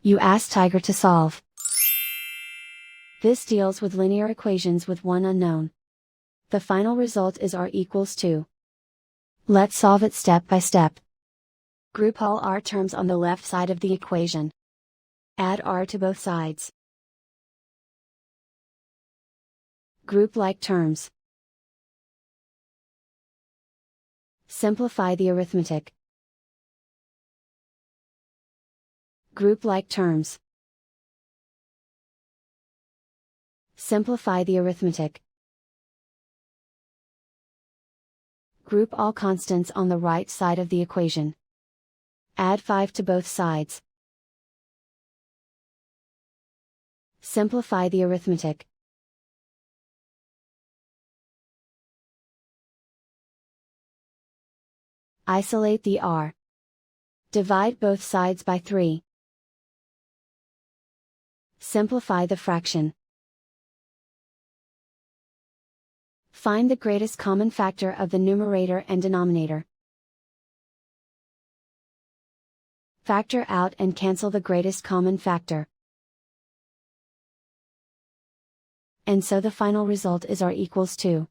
You ask Tiger to solve. This deals with linear equations with one unknown. The final result is r equals 2. Let's solve it step by step. Group all r terms on the left side of the equation. Add r to both sides. Group like terms. Simplify the arithmetic. Group like terms. Simplify the arithmetic. Group all constants on the right side of the equation. Add 5 to both sides. Simplify the arithmetic. Isolate the r. Divide both sides by 3. Simplify the fraction. Find the greatest common factor of the numerator and denominator. Factor out and cancel the greatest common factor. And so the final result is r equals 2.